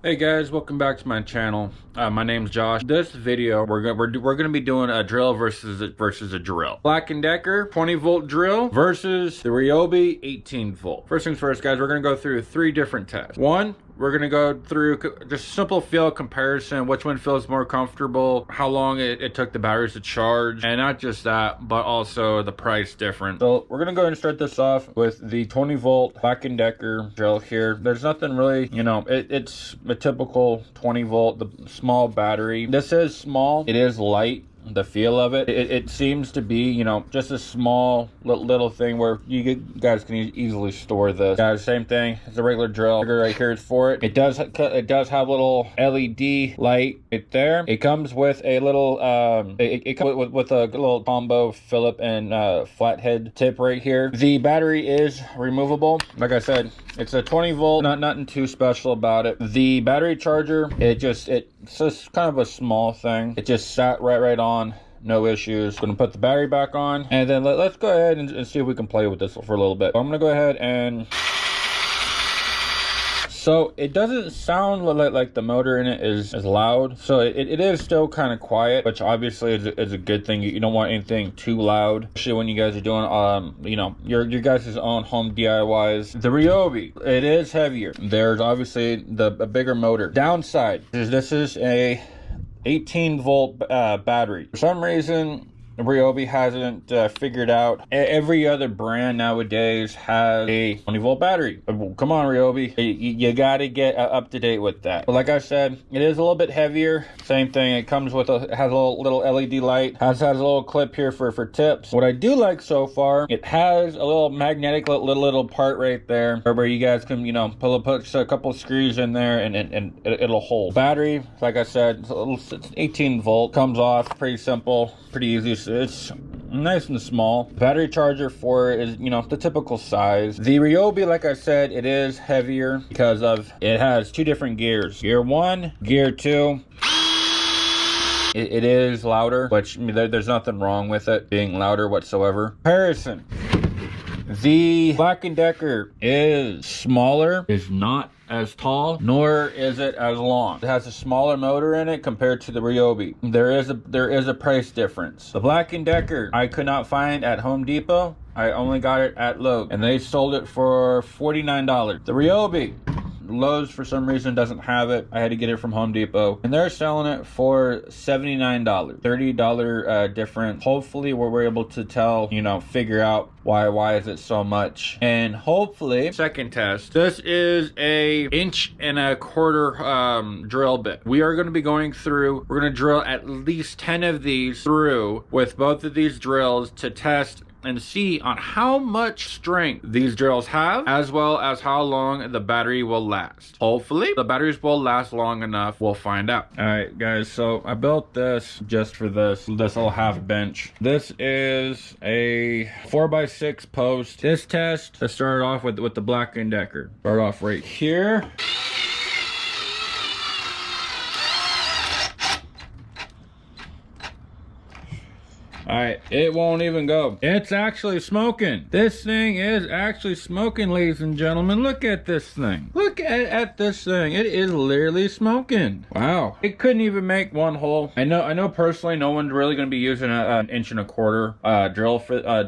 Hey guys, welcome back to my channel. My name's Josh. This video, we're gonna be doing a drill versus a drill. Black & Decker 20-volt drill versus the Ryobi 18-volt. First things first, guys. We're gonna go through 3 different tests. One, we're gonna go through just simple feel comparison, which one feels more comfortable, how long it took the batteries to charge, and not just that, but also the price difference. So we're gonna go ahead and start this off with the 20-volt Black & Decker drill here. There's nothing really, you know, it's a typical 20-volt, the small battery. This is small, it is light. The feel of it seems to be, you know, just a small little thing where you guys can easily store this. Guys, same thing as a regular drill. Right here is for it. It does have a little LED light right there. It comes with a little it comes with a little combo Phillip and flathead tip right here. The battery is removable. Like I said, it's a 20-volt, nothing too special about it. The battery charger, it's just kind of a small thing. It just sat right on, no issues. Gonna put the battery back on, and then let's go ahead and see if we can play with this for a little bit. I'm gonna go ahead and... So it doesn't sound like the motor in it is loud. So it is still kind of quiet, which obviously is a good thing. You don't want anything too loud, especially when you guys are doing you know, your guys' own home DIYs. The Ryobi, it is heavier. There's obviously a bigger motor. Downside is this is a 18-volt battery. For some reason, Ryobi hasn't figured out. Every other brand nowadays has a 20-volt battery. Come on, Ryobi, you gotta get up to date with that. But like I said, it is a little bit heavier. Same thing. It comes with it has a little LED light. Has a little clip here for tips. What I do like so far, it has a little magnetic little part right there where you guys can, you know, put a couple screws in there and it'll hold. Battery, like I said, it's 18 volt. Comes off pretty simple, pretty easy. It's nice and small. Battery charger for it is, you know, the typical size. The Ryobi, like I said, it is heavier because of it has 2 different gears. Gear 1, gear 2. It is louder, which I mean, there's nothing wrong with it being louder whatsoever. Comparison. The Black & Decker is smaller, is not as tall, nor is it as long. It has a smaller motor in it compared to the Ryobi. There is a price difference. The Black & Decker I could not find at Home Depot. I only got it at Lowe's, and they sold it for $49. The Ryobi, Lowe's for some reason doesn't have it. I had to get it from Home Depot, and they're selling it for $79. $30 difference. Hopefully we're able to tell, you know, figure out why is it so much. And hopefully, second test, this is a 1.25 inch drill bit. We are going to be going through, we're going to drill at least 10 of these through with both of these drills to test and see on how much strength these drills have, as well as how long the battery will last. Hopefully the batteries will last long enough. We'll find out. All right, guys, so I built this just for this little half bench. This is a 4x6 post. This test, let's start off with the Black & Decker. Start off right here. All right, it won't even go. It's actually smoking. This thing is actually smoking, ladies and gentlemen. Look at this thing. Look at this thing. It is literally smoking. Wow. It couldn't even make one hole. I know personally no one's really going to be using an 1.25 inch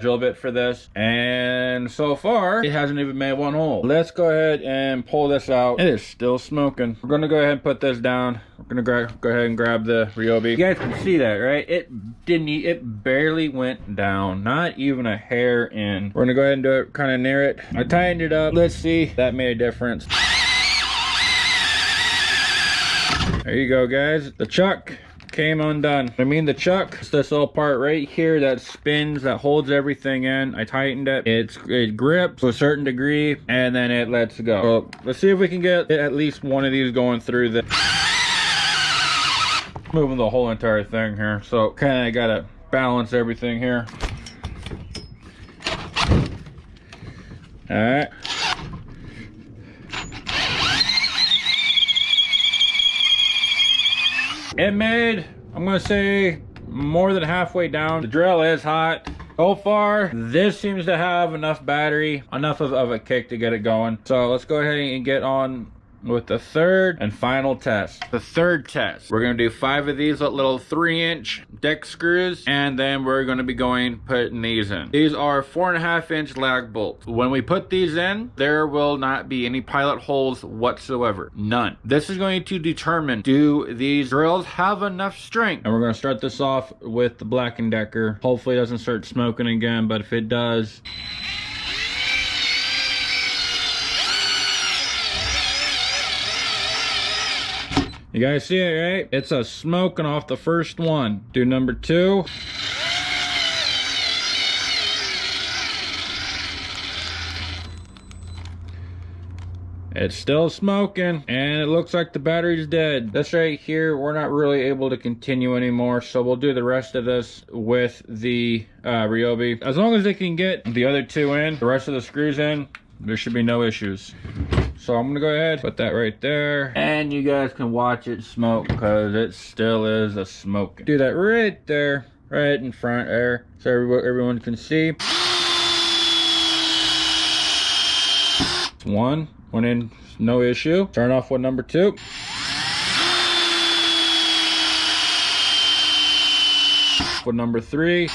drill bit for this. And so far, it hasn't even made one hole. Let's go ahead and pull this out. It is still smoking. We're going to go ahead and put this down. We're going to go ahead and grab the Ryobi. You guys can see that, right? It barely went down, not even a hair in. We're gonna go ahead and do it kind of near it. I tightened it up. Let's see if that made a difference. There you go, guys. The chuck came undone. I mean, the chuck, it's this little part right here that spins, that holds everything in. I tightened it. It grips to a certain degree, and then it lets go. So let's see if we can get at least one of these going through the... Moving the whole entire thing here, so kind of gotta balance everything here. All right. It made, I'm gonna say, more than halfway down. The drill is hot. So far, this seems to have enough battery, enough of a kick to get it going. So let's go ahead and get on with the third and final test. The third test, we're gonna do 5 of these little 3-inch deck screws, and then we're gonna be putting these in. These are 4.5-inch lag bolts. When we put these in, there will not be any pilot holes whatsoever. None. This is going to determine, do these drills have enough strength? And we're gonna start this off with the Black & Decker. Hopefully it doesn't start smoking again, but if it does, you guys see it, right? It's a smoking off the first one. Do number 2. It's still smoking, and it looks like the battery's dead. This right here, we're not really able to continue anymore, so we'll do the rest of this with the Ryobi. As long as they can get the other 2 in, the rest of the screws in, there should be no issues. So I'm gonna go ahead, put that right there, and you guys can watch it smoke, because it still is a smoking. Do that right there, right in front there, so everyone can see. One went in, no issue. Turn off with number 2. With number 3.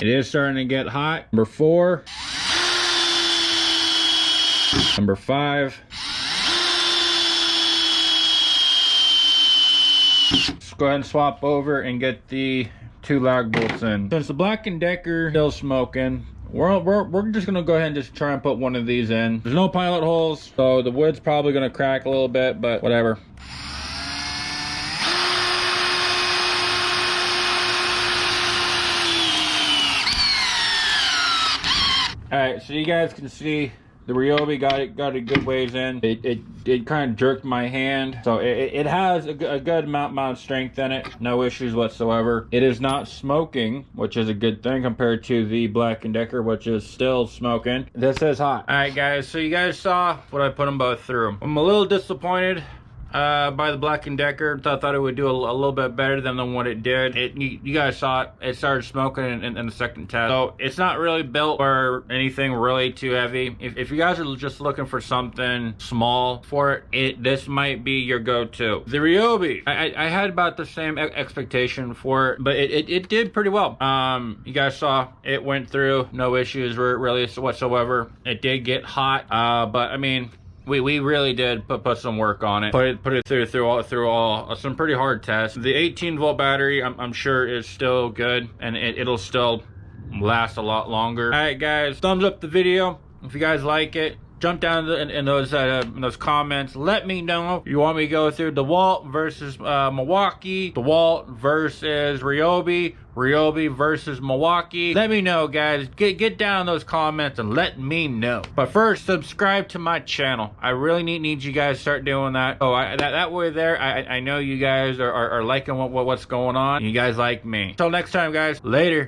It is starting to get hot. Number 4. Number 5. Let's go ahead and swap over and get the 2 lag bolts in. Since the Black & Decker still smoking, we're just gonna go ahead and just try and put one of these in. There's no pilot holes, so the wood's probably gonna crack a little bit, but whatever. Alright, so you guys can see the Ryobi got a good ways in. It kind of jerked my hand, so it has a good amount of strength in it. No issues whatsoever. It is not smoking, which is a good thing compared to the Black & Decker, which is still smoking. This is hot. All right, guys. So you guys saw what I put them both through. I'm a little disappointed by the Black & Decker. Thought it would do a little bit better than what it did. You guys saw it. It started smoking in the second test. So it's not really built for anything really too heavy. If you guys are just looking for something small for it, this might be your go-to. The Ryobi, I had about the same expectation for it, but it did pretty well. You guys saw it went through, no issues really whatsoever. It did get hot, but I mean, we really did put some work on it. Put it through all some pretty hard tests. The 18-volt battery, I'm sure is still good, and it'll still last a lot longer. All right, guys, thumbs up the video if you guys like it. Jump down in those comments. Let me know if you want me to go through DeWalt versus Milwaukee, DeWalt versus Ryobi, Ryobi versus Milwaukee. Let me know, guys. Get down in those comments and let me know. But first, subscribe to my channel. I really need you guys to start doing that. Oh, that way there, I know you guys are liking what's going on. You guys like me. Until next time, guys. Later.